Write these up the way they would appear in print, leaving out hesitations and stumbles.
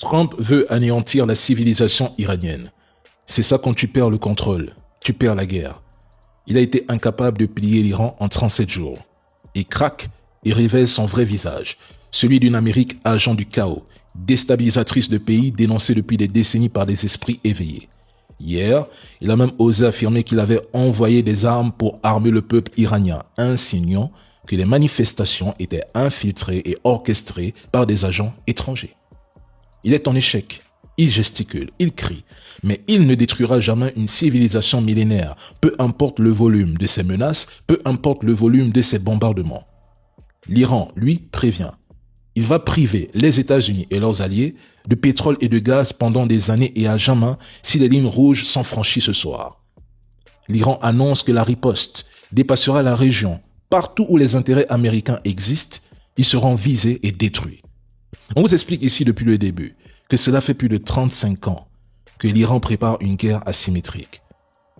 Trump veut anéantir la civilisation iranienne. C'est ça quand tu perds le contrôle, tu perds la guerre. Il a été incapable de plier l'Iran en 37 jours. Il craque et révèle son vrai visage, celui d'une Amérique agent du chaos, déstabilisatrice de pays dénoncée depuis des décennies par des esprits éveillés. Hier, il a même osé affirmer qu'il avait envoyé des armes pour armer le peuple iranien, insinuant que les manifestations étaient infiltrées et orchestrées par des agents étrangers. Il est en échec, il gesticule, il crie, mais il ne détruira jamais une civilisation millénaire, peu importe le volume de ses menaces, peu importe le volume de ses bombardements. L'Iran, lui, prévient. Il va priver les États-Unis et leurs alliés de pétrole et de gaz pendant des années et à jamais si les lignes rouges sont franchies ce soir. L'Iran annonce que la riposte dépassera la région. Partout où les intérêts américains existent, ils seront visés et détruits. On vous explique ici depuis le début que cela fait plus de 35 ans que l'Iran prépare une guerre asymétrique.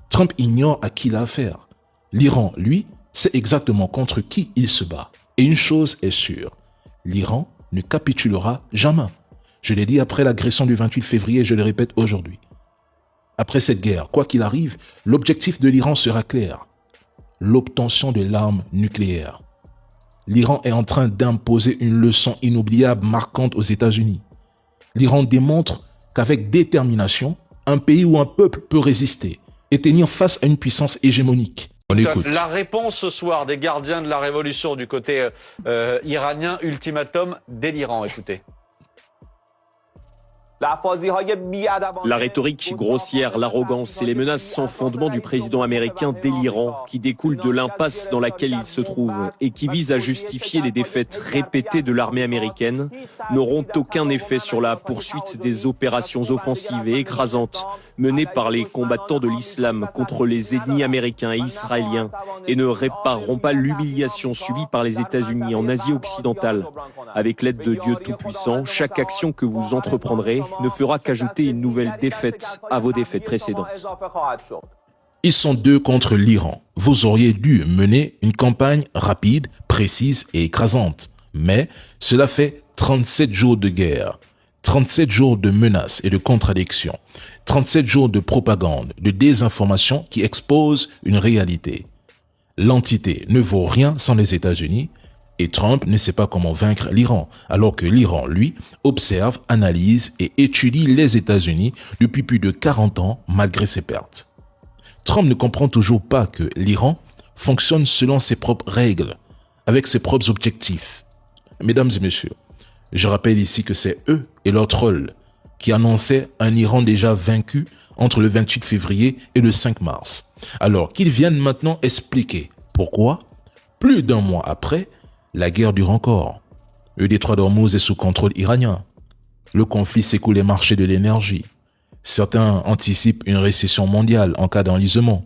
Trump ignore à qui il a affaire. L'Iran, lui, sait exactement contre qui il se bat. Et une chose est sûre, l'Iran ne capitulera jamais. Je l'ai dit après l'agression du 28 février et je le répète aujourd'hui. Après cette guerre, quoi qu'il arrive, l'objectif de l'Iran sera clair. L'obtention de l'arme nucléaire. L'Iran est en train d'imposer une leçon inoubliable marquante aux États-Unis. L'Iran démontre qu'avec détermination, un pays ou un peuple peut résister et tenir face à une puissance hégémonique. On écoute. La réponse ce soir des gardiens de la révolution du côté iranien, ultimatum délirant, écoutez. La rhétorique grossière, l'arrogance et les menaces sans fondement du président américain délirant qui découlent de l'impasse dans laquelle il se trouve et qui vise à justifier les défaites répétées de l'armée américaine n'auront aucun effet sur la poursuite des opérations offensives et écrasantes menées par les combattants de l'islam contre les ennemis américains et israéliens et ne répareront pas l'humiliation subie par les États-Unis en Asie occidentale. Avec l'aide de Dieu Tout-Puissant, chaque action que vous entreprendrez ne fera qu'ajouter une nouvelle défaite à vos défaites précédentes. Ils sont deux contre l'Iran. Vous auriez dû mener une campagne rapide, précise et écrasante. Mais cela fait 37 jours de guerre, 37 jours de menaces et de contradictions, 37 jours de propagande, de désinformation qui exposent une réalité. L'entité ne vaut rien sans les États-Unis. Et Trump ne sait pas comment vaincre l'Iran, alors que l'Iran, lui, observe, analyse et étudie les États-Unis depuis plus de 40 ans malgré ses pertes. Trump ne comprend toujours pas que l'Iran fonctionne selon ses propres règles, avec ses propres objectifs. Mesdames et messieurs, je rappelle ici que c'est eux et leurs trolls qui annonçaient un Iran déjà vaincu entre le 28 février et le 5 mars. Alors qu'ils viennent maintenant expliquer pourquoi, plus d'un mois après, la guerre dure encore. Le détroit d'Ormuz est sous contrôle iranien. Le conflit secoue les marchés de l'énergie. Certains anticipent une récession mondiale en cas d'enlisement.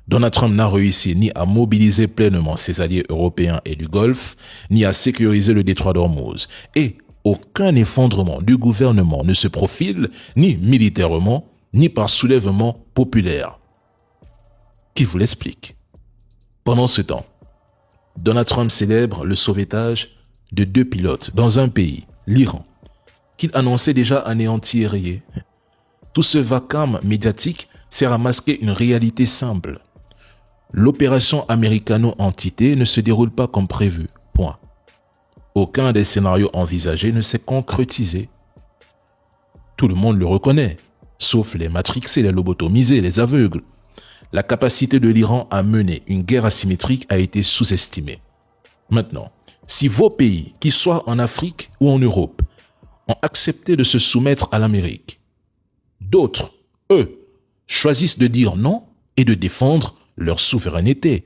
Donald Trump n'a réussi ni à mobiliser pleinement ses alliés européens et du Golfe, ni à sécuriser le détroit d'Ormuz. Et aucun effondrement du gouvernement ne se profile, ni militairement, ni par soulèvement populaire. Qui vous l'explique? Pendant ce temps, Donald Trump célèbre le sauvetage de 2 pilotes dans un pays, l'Iran, qu'il annonçait déjà anéanti et rayé. Tout ce vacarme médiatique sert à masquer une réalité simple. L'opération américano-entité ne se déroule pas comme prévu, point. Aucun des scénarios envisagés ne s'est concrétisé. Tout le monde le reconnaît, sauf les matrixés, les lobotomisés, les aveugles. La capacité de l'Iran à mener une guerre asymétrique a été sous-estimée. Maintenant, si vos pays, qu'ils soient en Afrique ou en Europe, ont accepté de se soumettre à l'Amérique, d'autres, eux, choisissent de dire non et de défendre leur souveraineté.